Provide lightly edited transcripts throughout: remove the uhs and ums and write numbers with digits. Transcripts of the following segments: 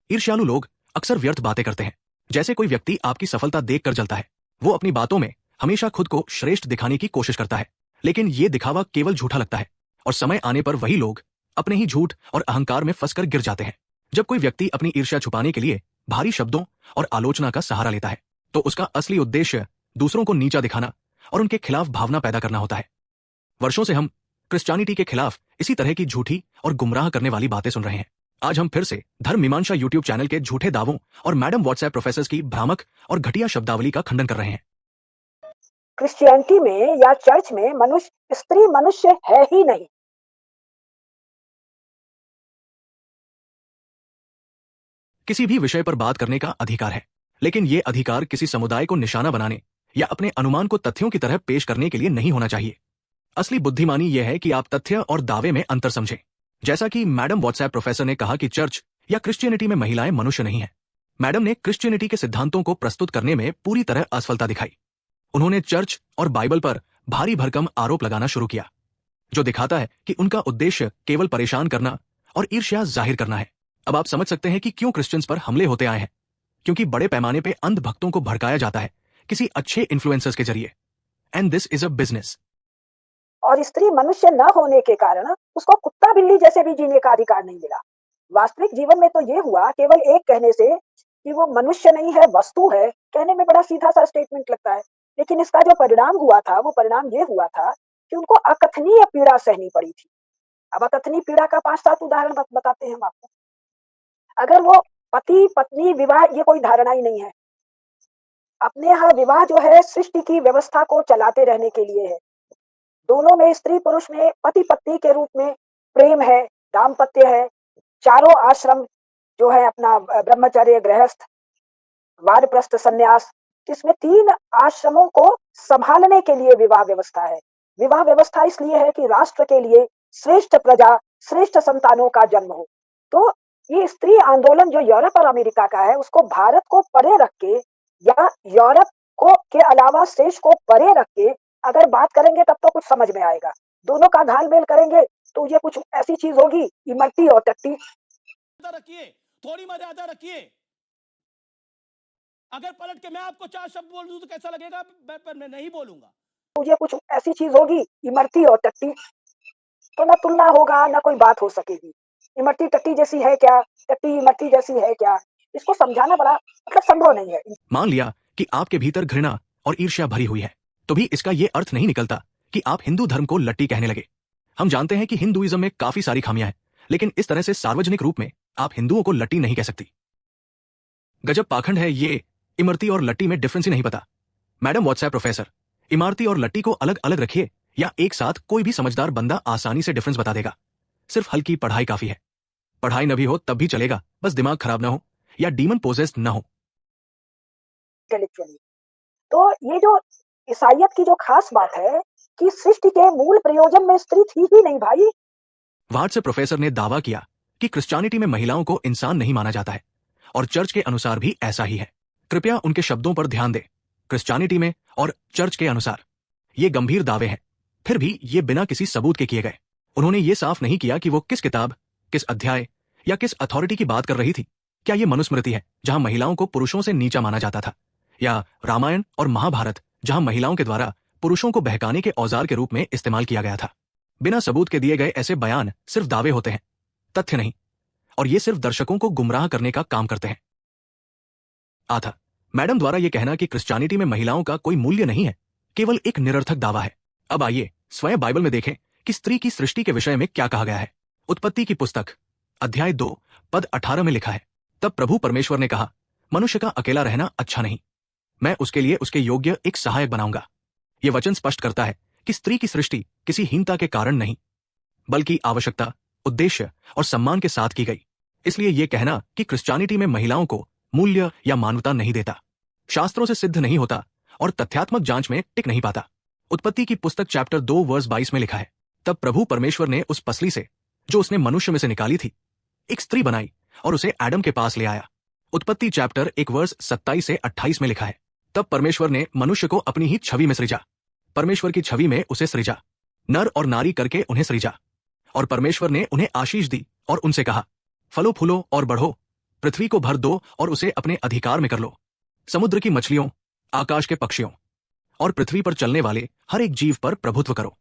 ईर्ष्यालु लोग अक्सर व्यर्थ बातें करते हैं। जैसे कोई व्यक्ति आपकी सफलता देखकर जलता है, वो अपनी बातों में हमेशा खुद को श्रेष्ठ दिखाने की कोशिश करता है, लेकिन ये दिखावा केवल झूठा लगता है और समय आने पर वही लोग अपने ही झूठ और अहंकार में फंसकर गिर जाते हैं। जब कोई व्यक्ति अपनी ईर्ष्या छुपाने के लिए भारी शब्दों और आलोचना का सहारा लेता है, तो उसका असली उद्देश्य दूसरों को नीचा दिखाना और उनके खिलाफ भावना पैदा करना होता है। वर्षों से हम क्रिश्चियनिटी के खिलाफ इसी तरह की झूठी और गुमराह करने वाली बातें सुन रहे हैं। आज हम फिर से धर्म मीमांसा यूट्यूब चैनल के झूठे दावों और मैडम व्हाट्सएप प्रोफेसर्स की भ्रामक और घटिया शब्दावली का खंडन कर रहे हैं। क्रिश्चियनिटी में या चर्च में मनुष्य स्त्री मनुष्य है ही नहीं। किसी भी विषय पर बात करने का अधिकार है, लेकिन ये अधिकार किसी समुदाय को निशाना बनाने या अपने अनुमान को तथ्यों की तरह पेश करने के लिए नहीं होना चाहिए। असली बुद्धिमानी यह है कि आप तथ्य और दावे में अंतर समझें। जैसा कि मैडम व्हाट्सएप प्रोफेसर ने कहा कि चर्च या क्रिश्चियनिटी में महिलाएं मनुष्य नहीं है। मैडम ने क्रिश्चियनिटी के सिद्धांतों को प्रस्तुत करने में पूरी तरह असफलता दिखाई। उन्होंने चर्च और बाइबल पर भारी भरकम आरोप लगाना शुरू किया, जो दिखाता है कि उनका उद्देश्य केवल परेशान करना और ईर्ष्या जाहिर करना है। अब आप समझ सकते हैं कि क्यों क्रिश्चियंस पर हमले होते आए हैं, क्योंकि बड़े पैमाने पर अंध भक्तों को भड़काया जाता है किसी अच्छे इन्फ्लुएंसर्स के जरिए। And this is a business. और स्त्री मनुष्य न होने के कारण उसको कुत्ता बिल्ली जैसे भी जीने का अधिकार नहीं मिला। वास्तविक जीवन में तो ये हुआ केवल एक कहने से कि वो मनुष्य नहीं है, वस्तु है। कहने में बड़ा सीधा सा स्टेटमेंट लगता है, लेकिन इसका जो परिणाम हुआ था वो परिणाम ये हुआ था कि उनको अकथनीय पीड़ा सहनी पड़ी थी। अब अकथनीय पीड़ा का 5-7 उदाहरण बताते हैं हम आपको। अगर वो पति पत्नी विवाह, ये कोई धारणा ही नहीं है। अपने यहाँ विवाह जो है सृष्टि की व्यवस्था को चलाते रहने के लिए है। दोनों में, स्त्री पुरुष में पति पत्नी के रूप में प्रेम है, दाम्पत्य है। चारों आश्रम जो है अपना ब्रह्मचर्य, गृहस्थ, वानप्रस्थ, सन्यास, इसमें 3 आश्रमों को संभालने के लिए विवाह व्यवस्था है। विवाह व्यवस्था इसलिए है कि राष्ट्र के लिए श्रेष्ठ प्रजा, श्रेष्ठ संतानों का जन्म हो। तो ये स्त्री आंदोलन जो यूरोप और अमेरिका का है, उसको भारत को परे रख के या यूरोप को के अलावा शेष को परे रख के अगर बात करेंगे तब तो कुछ समझ में आएगा। दोनों का घालमेल करेंगे तो ये कुछ ऐसी चीज होगी, इमरती और टट्टी। रखिए, थोड़ी मर्यादा रखिए। अगर पलट के मैं आपको 4 शब्द बोल दूं तो कैसा लगेगा? पर मैं नहीं बोलूंगा। तो ये कुछ ऐसी चीज होगी, इमरती और टट्टी, तो ना तुलना होगा ना कोई बात हो सकेगी। इमरती टट्टी जैसी है क्या, टट्टी इमरती जैसी है क्या, इसको समझाना बड़ा मतलब संभव नहीं है। मान लिया कि आपके भीतर घृणा और ईर्ष्या भरी हुई है, तो भी इसका यह अर्थ नहीं निकलता कि आप हिंदू धर्म को लट्टी कहने लगे। हम जानते हैं कि हिंदुइज्म में काफी सारी खामियां हैं, लेकिन इस तरह से सार्वजनिक रूप में आप हिंदुओं को लट्टी नहीं कह सकती। गजब पाखंड है ये। इमरती और लट्टी में डिफरेंस ही नहीं पता। मैडम व्हाट्सएप प्रोफेसर, इमारती और लट्टी को अलग अलग रखिए या एक साथ, कोई भी समझदार बंदा आसानी से डिफरेंस बता देगा। सिर्फ हल्की पढ़ाई काफी है। पढ़ाई न भी हो तब भी चलेगा, बस दिमाग खराब ना हो या डीमन पोजेस्ड ना हो। तो ये जो ईसाइयत की जो खास बात है कि सृष्टि के मूल प्रयोजन में स्त्री थी ही नहीं भाई। व्हाट्सएप प्रोफेसर ने दावा किया कि क्रिश्चियनिटी में महिलाओं को इंसान नहीं माना जाता है और चर्च के अनुसार भी ऐसा ही है। कृपया उनके शब्दों पर ध्यान दें। क्रिश्चियनिटी में और चर्च के अनुसार ये गंभीर दावे हैं, फिर भी ये बिना किसी सबूत के किए गए। उन्होंने ये साफ नहीं किया कि वो किस किताब, किस अध्याय या किस अथॉरिटी की बात कर रही थी। क्या ये मनुस्मृति है जहां महिलाओं को पुरुषों से नीचा माना जाता था, या रामायण और महाभारत जहां महिलाओं के द्वारा पुरुषों को बहकाने के औजार के रूप में इस्तेमाल किया गया था। बिना सबूत के दिए गए ऐसे बयान सिर्फ दावे होते हैं, तथ्य नहीं, और ये सिर्फ दर्शकों को गुमराह करने का काम करते हैं। आथा, मैडम द्वारा यह कहना कि क्रिश्चियनिटी में महिलाओं का कोई मूल्य नहीं है केवल एक निरर्थक दावा है। अब आइए स्वयं बाइबल में देखें कि स्त्री की सृष्टि के विषय में क्या कहा गया है। उत्पत्ति की पुस्तक अध्याय 2 पद 18 में लिखा है, तब प्रभु परमेश्वर ने कहा, मनुष्य का अकेला रहना अच्छा नहीं, मैं उसके लिए उसके योग्य एक सहायक बनाऊंगा। यह वचन स्पष्ट करता है कि स्त्री की सृष्टि किसी हीनता के कारण नहीं, बल्कि आवश्यकता, उद्देश्य और सम्मान के साथ की गई। इसलिए यह कहना कि क्रिश्चियनिटी में महिलाओं को मूल्य या मान्यता नहीं देता, शास्त्रों से सिद्ध नहीं होता और तथ्यात्मक जांच में टिक नहीं पाता। उत्पत्ति की पुस्तक चैप्टर 2 वर्स 22 में लिखा है, तब प्रभु परमेश्वर ने उस पसली से जो उसने मनुष्य में से निकाली थी एक स्त्री बनाई और उसे एडम के पास ले आया। उत्पत्ति चैप्टर 1 वर्स 27 से 28 में लिखा है, तब परमेश्वर ने मनुष्य को अपनी ही छवि में सृजा, परमेश्वर की छवि में उसे सृजा, नर और नारी करके उन्हें सृजा। और परमेश्वर ने उन्हें आशीष दी और उनसे कहा, फलो फूलो और बढ़ो, पृथ्वी को भर दो और उसे अपने अधिकार में कर लो। समुद्र की मछलियों, आकाश के पक्षियों और पृथ्वी पर चलने वाले हर एक जीव पर प्रभुत्व करो।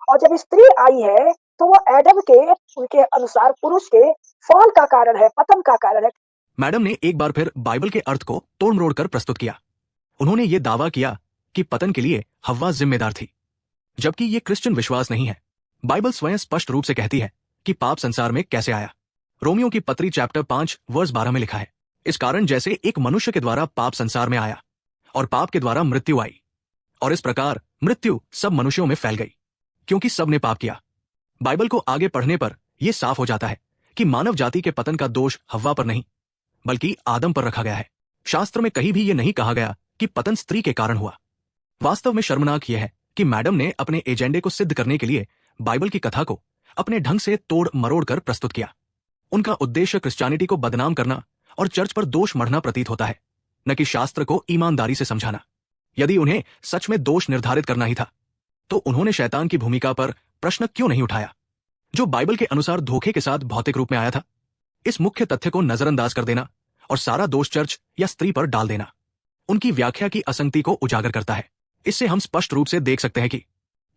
और जब स्त्री आई है तो वो एडम के उनके अनुसार पुरुष के फॉल का कारण है, पतन का कारण है। मैडम ने एक बार फिर बाइबल के अर्थ को तोड़ मरोड़ कर प्रस्तुत किया। उन्होंने ये दावा किया कि पतन के लिए हव्वा जिम्मेदार थी, जबकि ये क्रिश्चियन विश्वास नहीं है। बाइबल स्वयं स्पष्ट रूप से कहती है कि पाप संसार में कैसे आया। रोमियो की पत्री चैप्टर 5 वर्स 12 में लिखा है, इस कारण जैसे एक मनुष्य के द्वारा पाप संसार में आया और पाप के द्वारा मृत्यु आई, और इस प्रकार मृत्यु सब मनुष्यों में फैल गई, क्योंकि सब ने पाप किया। बाइबल को आगे पढ़ने पर यह साफ हो जाता है कि मानव जाति के पतन का दोष हव्वा पर नहीं बल्कि आदम पर रखा गया है। शास्त्र में कहीं भी यह नहीं कहा गया कि पतन स्त्री के कारण हुआ। वास्तव में शर्मनाक यह है कि मैडम ने अपने एजेंडे को सिद्ध करने के लिए बाइबल की कथा को अपने ढंग से तोड़ मरोड़ कर प्रस्तुत किया। उनका उद्देश्य क्रिश्चियनिटी को बदनाम करना और चर्च पर दोष मढ़ना प्रतीत होता है, न कि शास्त्र को ईमानदारी से समझाना। यदि उन्हें सच में दोष निर्धारित करना ही था तो उन्होंने शैतान की भूमिका पर प्रश्न क्यों नहीं उठाया, जो बाइबल के अनुसार धोखे के साथ भौतिक रूप में आया था। इस मुख्य तथ्य को नजरअंदाज कर देना और सारा दोष चर्च या स्त्री पर डाल देना उनकी व्याख्या की असंगति को उजागर करता है। इससे हम स्पष्ट रूप से देख सकते हैं कि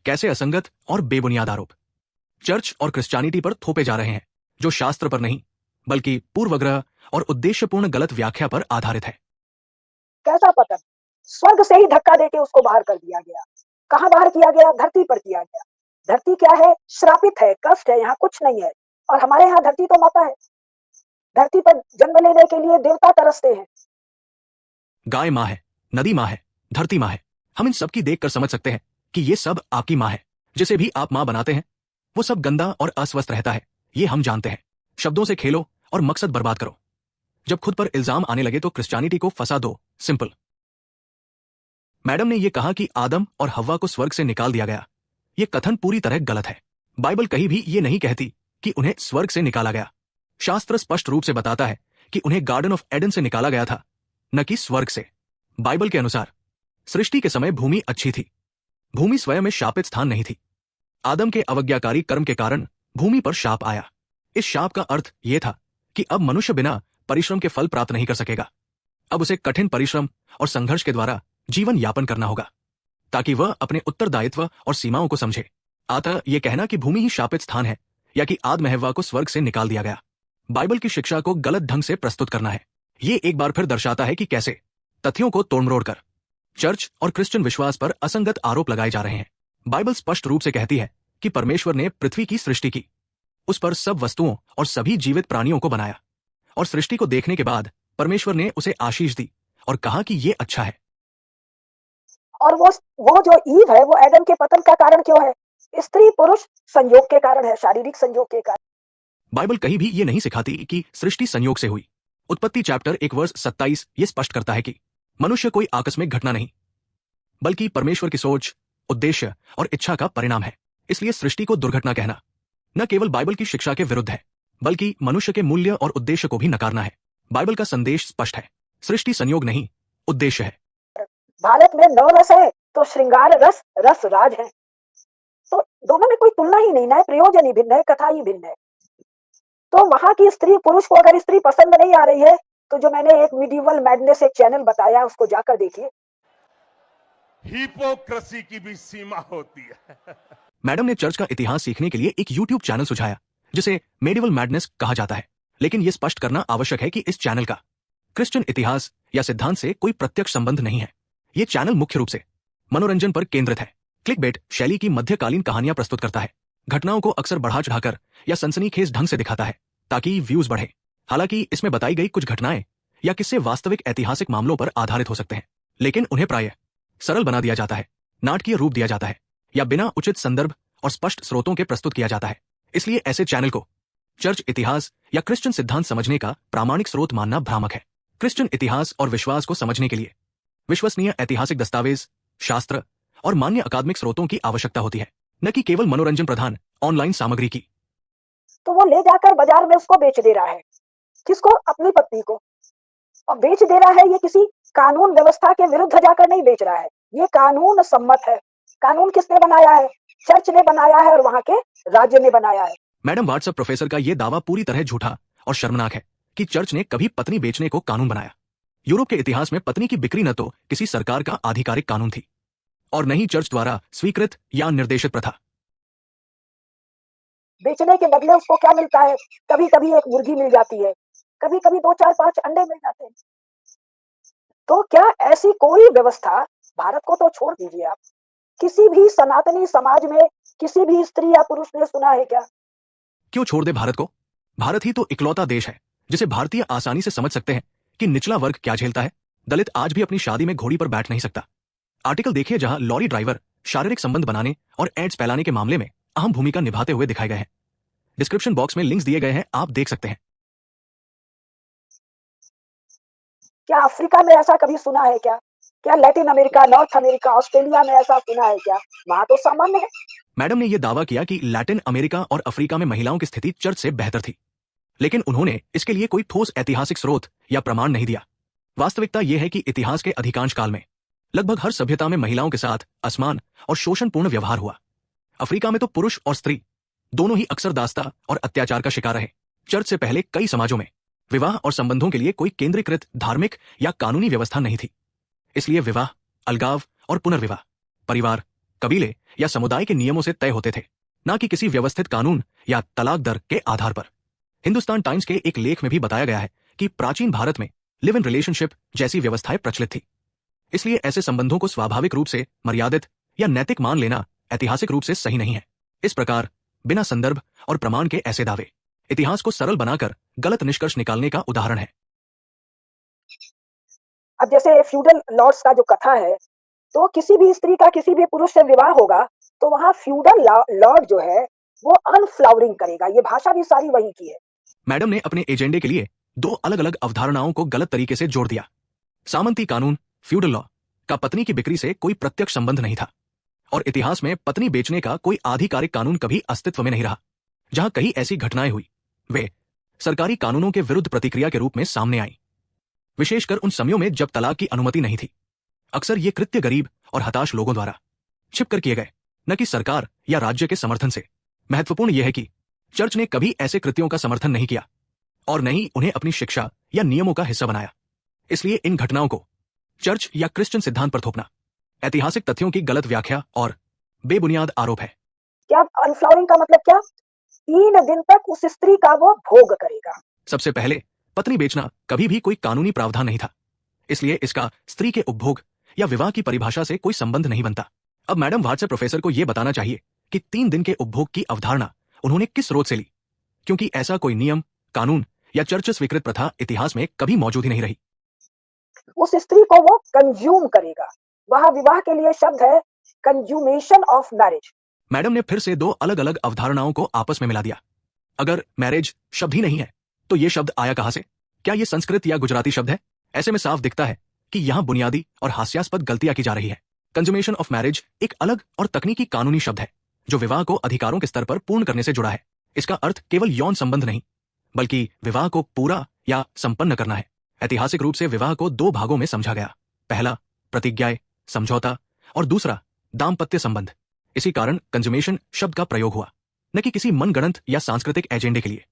कैसे असंगत और बेबुनियाद आरोप चर्च और क्रिश्चियनिटी पर थोपे जा रहे हैं, जो शास्त्र पर नहीं बल्कि पूर्वग्रह और उद्देश्यपूर्ण गलत व्याख्या पर आधारित है। कैसा पतन? स्वर्ग से ही धक्का देके उसको बाहर कर दिया गया। कहां बाहर किया गया? धरती पर किया गया। धरती क्या है? श्रापित है, कष्ट है, यहाँ कुछ नहीं है। और हमारे यहाँ धरती तो माता है। धरती पर जन्म लेने के लिए देवता तरसते हैं। गाय माँ है, नदी माँ है, धरती माँ है। हम इन सब की देख कर समझ सकते हैं कि ये सब आपकी माँ है। जिसे भी आप माँ बनाते हैं वो सब गंदा और अस्वस्थ रहता है, ये हम जानते हैं। शब्दों से खेलो और मकसद बर्बाद करो। जब खुद पर इल्जाम आने लगे तो क्रिश्चियनिटी को फंसा दो, सिंपल। मैडम ने यह कहा कि आदम और हव्वा को स्वर्ग से निकाल दिया गया। यह कथन पूरी तरह गलत है। बाइबल कहीं भी ये नहीं कहती कि उन्हें स्वर्ग से निकाला गया। शास्त्र स्पष्ट रूप से बताता है कि उन्हें गार्डन ऑफ एडन से निकाला गया था, न कि स्वर्ग से। बाइबल के अनुसार सृष्टि के समय भूमि अच्छी थी। भूमि स्वयं में शापित स्थान नहीं थी। आदम के अवज्ञाकारी कर्म के कारण भूमि पर शाप आया। इस शाप का अर्थ यह था कि अब मनुष्य बिना परिश्रम के फल प्राप्त नहीं कर सकेगा। अब उसे कठिन परिश्रम और संघर्ष के द्वारा जीवन यापन करना होगा, ताकि वह अपने उत्तरदायित्व और सीमाओं को समझे। अतः यह कहना कि भूमि ही शापित स्थान है या कि आदम हव्वा को स्वर्ग से निकाल दिया गया, बाइबल की शिक्षा को गलत ढंग से प्रस्तुत करना है। ये एक बार फिर दर्शाता है कि कैसे तथ्यों को तोड़मरोड़ कर चर्च और क्रिश्चियन विश्वास पर असंगत आरोप लगाए जा रहे हैं। बाइबल स्पष्ट रूप से कहती है कि परमेश्वर ने पृथ्वी की सृष्टि की, उस पर सब वस्तुओं और सभी जीवित प्राणियों को बनाया, और सृष्टि को देखने के बाद परमेश्वर ने उसे आशीष दी और कहा कि यह अच्छा है। और वो जो ईव है वो एडम के पतन का कारण क्यों है? स्त्री पुरुष संयोग के कारण है, शारीरिक संयोग के कारण। बाइबल कहीं भी ये नहीं सिखाती कि सृष्टि संयोग से हुई। उत्पत्ति चैप्टर 1 वर्स 27 ये स्पष्ट करता है कि मनुष्य कोई आकस्मिक घटना नहीं, बल्कि परमेश्वर की सोच, उद्देश्य और इच्छा का परिणाम है। इसलिए सृष्टि को दुर्घटना कहना न केवल बाइबल की शिक्षा के विरुद्ध है, बल्कि मनुष्य के मूल्य और उद्देश्य को भी नकारना है। बाइबल का संदेश स्पष्ट है, सृष्टि संयोग नहीं, उद्देश्य है। भारत में 9 रस है तो श्रृंगार रस रस राज है। तो दोनों में कोई तुलना ही नहीं है, प्रयोजन ही भिन्न है, कथा ही भिन्न है। तो वहां की स्त्री पुरुष को अगर स्त्री पसंद नहीं आ रही है तो जो मैंने एक मिडिवल मैडनेस एक चैनल बताया उसको जाकर देखिए। हिपोक्रेसी की भी सीमा होती है। मैडम ने चर्च का इतिहास सीखने के लिए एक यूट्यूब चैनल सुझाया जिसे मेडिवल मैडनेस कहा जाता है, लेकिन यह स्पष्ट करना आवश्यक है कि इस चैनल का क्रिश्चियन इतिहास या सिद्धांत से कोई प्रत्यक्ष संबंध नहीं है। यह चैनल मुख्य रूप से मनोरंजन पर केंद्रित है। क्लिकबेट शैली की मध्यकालीन कहानियां प्रस्तुत करता है, घटनाओं को अक्सर बढ़ा चढ़ाकर या सनसनीखेज ढंग से दिखाता है ताकि व्यूज बढ़े। हालांकि इसमें बताई गई कुछ घटनाएं या किस्से वास्तविक ऐतिहासिक मामलों पर आधारित हो सकते हैं, लेकिन उन्हें प्रायः सरल बना दिया जाता है, नाटकीय रूप दिया जाता है या बिना उचित संदर्भ और स्पष्ट स्रोतों के प्रस्तुत किया जाता है। इसलिए ऐसे चैनल को चर्च इतिहास या क्रिश्चियन सिद्धांत समझने का प्रामाणिक स्रोत मानना भ्रामक है। क्रिश्चियन इतिहास और विश्वास को समझने के लिए विश्वसनीय ऐतिहासिक दस्तावेज, शास्त्र और मान्य अकादमिक स्रोतों की आवश्यकता होती है, न कि केवल मनोरंजन प्रधान ऑनलाइन सामग्री की। तो वो ले जाकर बाजार में उसको बेच दे रहा है, किसको? अपनी पत्नी को। और बेच दे रहा है ये किसी कानून व्यवस्था के विरुद्ध जाकर नहीं बेच रहा है, ये कानून सम्मत है। कानून किसने बनाया है? चर्च ने बनाया है और वहां के राज्य ने बनाया है। मैडम व्हाट्सएप प्रोफेसर का यह दावा पूरी तरह झूठा और शर्मनाक है कि चर्च ने कभी पत्नी बेचने को कानून बनाया। यूरोप के इतिहास में पत्नी की बिक्री न तो किसी सरकार का आधिकारिक कानून थी और न ही चर्च द्वारा स्वीकृत या निर्देशित प्रथा। बेचने के बदले उसको क्या मिलता है? कभी कभी एक मुर्गी मिल जाती है, कभी कभी 2 4 5 अंडे मिल जाते हैं। तो क्या ऐसी कोई व्यवस्था, भारत को तो छोड़ दीजिए आप, किसी भी सनातनी समाज में किसी भी स्त्री या पुरुष ने सुना है क्या? क्यों छोड़ दे भारत को? भारत ही तो इकलौता देश है जिसे भारतीय आसानी से समझ सकते हैं कि निचला वर्ग क्या झेलता है। दलित आज भी अपनी शादी में घोड़ी पर बैठ नहीं सकता। आर्टिकल देखिए जहां लॉरी ड्राइवर शारीरिक संबंध बनाने और एड्स फैलाने के मामले में अहम भूमिका निभाते हुए दिखाए गए हैं। डिस्क्रिप्शन बॉक्स में लिंक्स दिए गए हैं, आप देख सकते हैं। क्या अफ्रीका में ऐसा कभी सुना है क्या? क्या Latin America, north America, Australia में ऐसा सुना है क्या? वहां तो सामान्य है। मैडम ने यह दावा किया कि लैटिन अमेरिका और अफ्रीका में महिलाओं की स्थिति चर्च से बेहतर थी, लेकिन उन्होंने इसके लिए कोई ठोस ऐतिहासिक स्रोत या प्रमाण नहीं दिया। वास्तविकता यह है कि इतिहास के अधिकांश काल में लगभग हर सभ्यता में महिलाओं के साथ असमान और शोषणपूर्ण व्यवहार हुआ। अफ्रीका में तो पुरुष और स्त्री दोनों ही अक्सर दास्ता और अत्याचार का शिकार रहे। चर्च से पहले कई समाजों में विवाह और संबंधों के लिए कोई केंद्रीकृत धार्मिक या कानूनी व्यवस्था नहीं थी। इसलिए विवाह, अलगाव और पुनर्विवाह परिवार, कबीले या समुदाय के नियमों से तय होते थे, न कि किसी व्यवस्थित कानून या तलाक दर के आधार पर। हिंदुस्तान टाइम्स के एक लेख में भी बताया गया है कि प्राचीन भारत में लिव इन रिलेशनशिप जैसी व्यवस्थाएं प्रचलित थी। इसलिए ऐसे संबंधों को स्वाभाविक रूप से मर्यादित या नैतिक मान लेना ऐतिहासिक रूप से सही नहीं है। इस प्रकार बिना संदर्भ और प्रमाण के ऐसे दावे इतिहास को सरल बनाकर गलत निष्कर्ष निकालने का उदाहरण है। अब जैसे फ्यूडल लॉर्ड्स का जो कथा है, तो किसी भी स्त्री का किसी भी पुरुष से विवाह होगा तो वहां फ्यूडल लॉर्ड जो है वो अनफ्लावरिंग करेगा। ये भाषा भी सारी वही की है। मैडम ने अपने एजेंडे के लिए दो अलग अलग अवधारणाओं को गलत तरीके से जोड़ दिया। सामंती कानून फ्यूडल लॉ का पत्नी की बिक्री से कोई प्रत्यक्ष संबंध नहीं था और इतिहास में पत्नी बेचने का कोई आधिकारिक कानून कभी अस्तित्व में नहीं रहा। जहां कई ऐसी घटनाएं हुई वे सरकारी कानूनों के विरुद्ध प्रतिक्रिया के रूप में सामने आई, विशेषकर उन समयों में जब तलाक की अनुमति नहीं थी। अक्सर ये कृत्य गरीब और हताश लोगों द्वारा छिपकर किए गए, न कि सरकार या राज्य के समर्थन से। महत्वपूर्ण यह है कि चर्च ने कभी ऐसे कृत्यों का समर्थन नहीं किया और न ही उन्हें अपनी शिक्षा या नियमों का हिस्सा बनाया। इसलिए इन घटनाओं को चर्च या क्रिश्चियन सिद्धांत पर थोपना ऐतिहासिक तथ्यों की गलत व्याख्या और बेबुनियाद आरोप है। क्या अनफ्लावरिंग का मतलब क्या? 3 दिन तक उस स्त्री का वो भोग करेगा। सबसे पहले पत्नी बेचना कभी भी कोई कानूनी प्रावधान नहीं था, इसलिए इसका स्त्री के उपभोग या विवाह की परिभाषा से कोई संबंध नहीं बनता। अब मैडम व्हाट्सएप प्रोफेसर को यह बताना चाहिए कि 3 दिन के उपभोग की अवधारणा उन्होंने किस स्रोत से ली, क्योंकि ऐसा कोई नियम, कानून या चर्च स्वीकृत प्रथा इतिहास में कभी मौजूद ही नहीं रही। उस स्त्री को वो कंज्यूम करेगा। वहां विवाह के लिए शब्द है कंज्यूमेशन ऑफ मैरिज। मैडम ने फिर से दो अलग अलग अवधारणाओं को आपस में मिला दिया। अगर मैरिज शब्द ही नहीं है तो ये शब्द आया कहां से? क्या ये संस्कृत या गुजराती शब्द है? ऐसे में साफ दिखता है कि यहां बुनियादी और हास्यास्पद गलतियां की जा रही है। कंज्यूमेशन ऑफ मैरिज एक अलग और तकनीकी कानूनी शब्द है जो विवाह को अधिकारों के स्तर पर पूर्ण करने से जुड़ा है। इसका अर्थ केवल यौन संबंध नहीं, बल्कि विवाह को पूरा या संपन्न करना है। ऐतिहासिक रूप से विवाह को 2 भागों में समझा गया। पहला प्रतिज्ञाएं, समझौता, और दूसरा दाम्पत्य संबंध। इसी कारण कंज्यूमेशन शब्द का प्रयोग हुआ, न कि किसी मनगढ़ंत या सांस्कृतिक एजेंडे के लिए।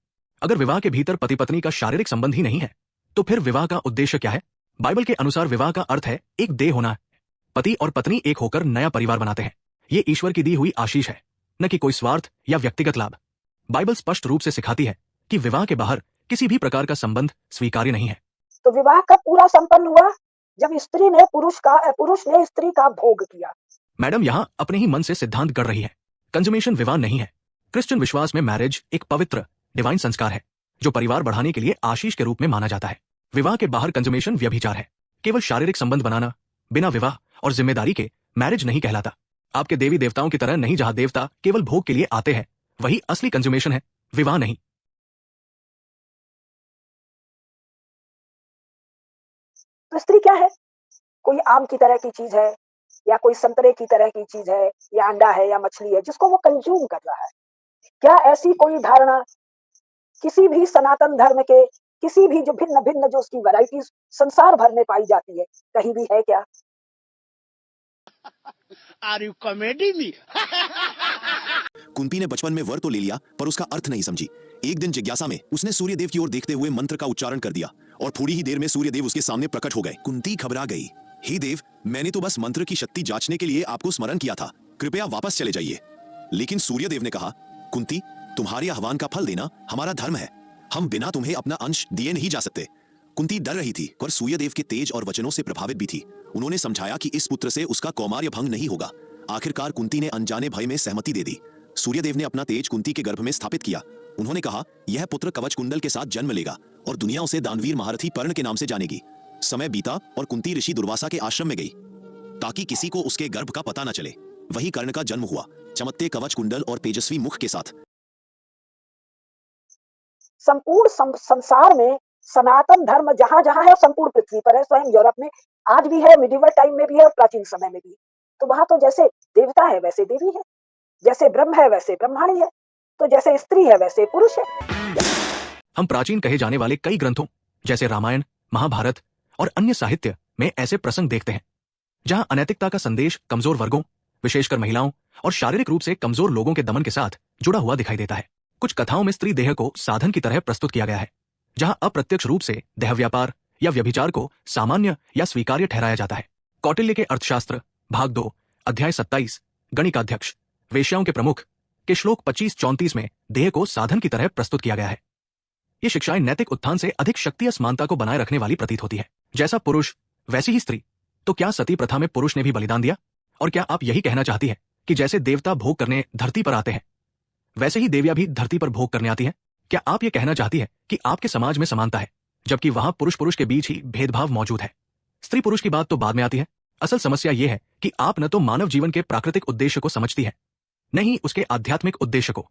अगर विवाह के भीतर पति पत्नी का शारीरिक संबंध ही नहीं है तो फिर विवाह का उद्देश्य क्या है? बाइबल के अनुसार विवाह का अर्थ है एक देह होना। पति और पत्नी एक होकर नया परिवार बनाते हैं। ये ईश्वर की दी हुई आशीष है, न कि कोई स्वार्थ या व्यक्तिगत लाभ। बाइबल स्पष्ट रूप से सिखाती है कि विवाह के बाहर किसी भी प्रकार का संबंध स्वीकार्य नहीं है। तो विवाह कब पूरा संपन्न हुआ? जब पुरुष ने स्त्री का भोग किया। मैडम यहाँ अपने ही मन से सिद्धांत गढ़ रही है। कंज्यूमेशन विवाह नहीं है। क्रिश्चियन विश्वास में मैरिज एक पवित्र डिवाइन संस्कार है जो परिवार बढ़ाने के लिए आशीष के रूप में माना जाता है। विवाह के बाहर कंज्यूमेशन व्यभिचार है। केवल शारीरिक संबंध बनाना बिना विवाह और जिम्मेदारी के मैरिज नहीं कहलाता। आपके देवी देवताओं की तरह नहीं, जहां देवता केवल भोग के लिए आते हैं, वही असली कंज्यूमेशन है, विवाह नहीं। तो स्त्री क्या है? कोई आम की तरह की चीज है, या कोई संतरे की तरह की चीज है, या अंडा है, या मछली है जिसको वो कंज्यूम कर रहा है? क्या ऐसी कोई धारणा किसी भी सनातन धर्म के किसी भी जो भिन्न भिन्न जो उसकी वैरायटीज संसार भर में पाई जाती है, कहीं भी है क्या? Are you comedy me? Kunti ने बचपन में वर तो ले लिया पर उसका अर्थ नहीं समझी। एक दिन जिज्ञासा में उसने सूर्यदेव की ओर देखते हुए मंत्र का उच्चारण कर दिया और थोड़ी ही देर में सूर्यदेव उसके सामने प्रकट हो गए। कुंती घबरा गई। हे देव, मैंने तो बस मंत्र की शक्ति जांचने के लिए आपको स्मरण किया था, कृपया वापस चले जाइए। लेकिन सूर्यदेव ने कहा, कुंती, तुम्हारे आह्वान का फल देना हमारा धर्म है, हम बिना तुम्हें अपना अंश दिए नहीं जा सकते। कुंती डर रही थी पर सूर्यदेव के तेज और वचनों से प्रभावित भी थी। उन्होंने समझाया कि इस पुत्र से उसका कौमार्य भंग नहीं होगा। आखिरकार कुंती ने अनजाने भय में सहमति दे दी। सूर्यदेव ने अपना तेज कुंती के गर्भ में स्थापित किया। उन्होंने कहा, यह पुत्र कवच कुंडल के साथ जन्म लेगा और दुनिया उसे दानवीर महारथी पर्ण के नाम से जानेगी। समय बीता और कुंती ऋषि दुर्वासा के आश्रम में गई ताकि किसी को उसके गर्भ का पता न चले। वही कर्ण का जन्म हुआ, चमकते कवच कुंडल और तेजस्वी मुख के साथ। संपूर्ण संसार में सनातन धर्म जहां जहां है, संपूर्ण पृथ्वी पर है, स्वयं यूरोप में आज भी है, मिडिवल टाइम में भी है और प्राचीन समय में भी है। तो वहां तो जैसे देवता है वैसे देवी है, जैसे ब्रह्म है वैसे ब्रह्माणी है, तो जैसे स्त्री है वैसे पुरुष है। हम प्राचीन कहे जाने वाले कई ग्रंथों जैसे रामायण, महाभारत और अन्य साहित्य में ऐसे प्रसंग देखते हैं जहां अनैतिकता का संदेश कमजोर वर्गों, विशेषकर महिलाओं और शारीरिक रूप से कमजोर लोगों के दमन के साथ जुड़ा हुआ दिखाई देता है। कुछ कथाओं में स्त्री देह को साधन की तरह प्रस्तुत किया गया है, जहां अप्रत्यक्ष रूप से देह व्यापार या व्यभिचार को सामान्य या स्वीकार्य ठहराया जाता है। कौटिल्य के अर्थशास्त्र भाग 2 अध्याय 27 गणिकाध्यक्ष वेश्याओं के प्रमुख के श्लोक 25-34 में देह को साधन की तरह प्रस्तुत किया गया है। ये शिक्षाएं नैतिक उत्थान से अधिक शक्ति या समानता को बनाए रखने वाली प्रतीत होती है। जैसा पुरुष वैसी ही स्त्री। तो क्या सती प्रथा में पुरुष ने भी बलिदान दिया? और क्या आप यही कहना चाहती है कि जैसे देवता भोग करने धरती पर आते हैं वैसे ही देवियां भी धरती पर भोग करने आती हैं? क्या आप ये कहना चाहती है कि आपके समाज में समानता है जबकि वहां पुरुष पुरुष के बीच ही भेदभाव मौजूद है? स्त्री पुरुष की बात तो बाद में आती है। असल समस्या यह है कि आप न तो मानव जीवन के प्राकृतिक उद्देश्य को समझती है, नहीं उसके आध्यात्मिक उद्देश्य को।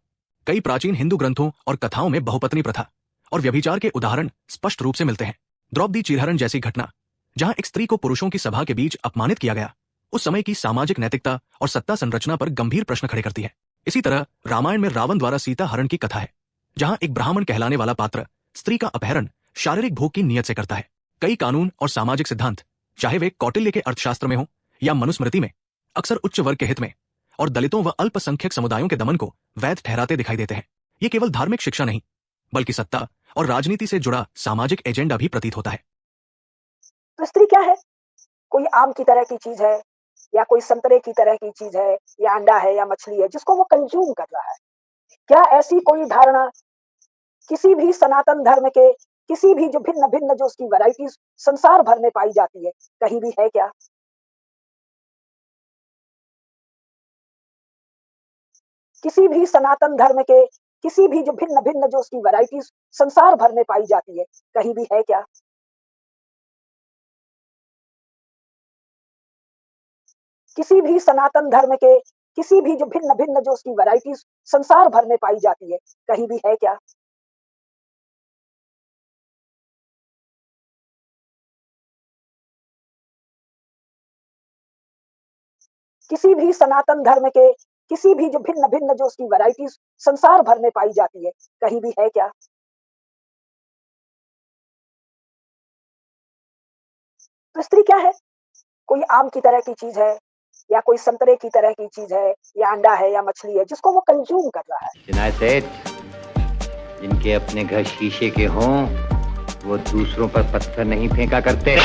कई प्राचीन हिंदू ग्रंथों और कथाओं में बहुपत्नी प्रथा और व्यभिचार के उदाहरण स्पष्ट रूप से मिलते हैं। द्रौपदी चिरहरण जैसी घटना, जहां एक स्त्री को पुरुषों की सभा के बीच अपमानित किया गया, उस समय की सामाजिक नैतिकता और सत्ता संरचना पर गंभीर प्रश्न खड़े करती है। इसी तरह रामायण में रावण द्वारा सीता हरण की कथा है, जहां एक ब्राह्मण कहलाने वाला पात्र स्त्री का अपहरण शारीरिक भोग की नीयत से करता है। कई कानून और सामाजिक सिद्धांत, चाहे वे कौटिल्य के अर्थशास्त्र में हो या मनुस्मृति में, अक्सर उच्च वर्ग के हित में और दलितों व अल्पसंख्यक समुदायों के दमन को वैध ठहराते दिखाई देते हैं। ये केवल धार्मिक शिक्षा नहीं बल्कि सत्ता और राजनीति से जुड़ा सामाजिक एजेंडा भी प्रतीत होता है। तो स्त्री क्या है? कोई आम की तरह की चीज है, या कोई संतरे की तरह की चीज है, या अंडा है, या मछली है जिसको वो कंज्यूम कर रहा है? क्या ऐसी कोई धारणा किसी भी सनातन धर्म के किसी भी जो भिन्न भिन्न जो उसकी वैरायटीज संसार भर में पाई जाती है, कहीं भी है क्या? किसी भी सनातन धर्म के किसी भी जो भिन्न भिन्न जो उसकी वैरायटीज संसार भर में पाई जाती है, कहीं भी है क्या? किसी भी सनातन धर्म के किसी भी जो भिन्न भिन्न जो उसकी वैरायटीज संसार भर में पाई जाती है, कहीं भी है क्या? किसी भी सनातन धर्म के किसी भी जो भिन्न भिन्न जो उसकी वैरायटीज संसार भर में पाई जाती है, कहीं भी है क्या? तो स्त्री क्या है? कोई आम की तरह की चीज है, या कोई संतरे की तरह की चीज है, या अंडा है, या मछली है जिसको वो कंज्यूम कर रहा है। सुना सेठ, जिनके अपने घर शीशे के हों वो दूसरों पर पत्थर नहीं फेंका करते।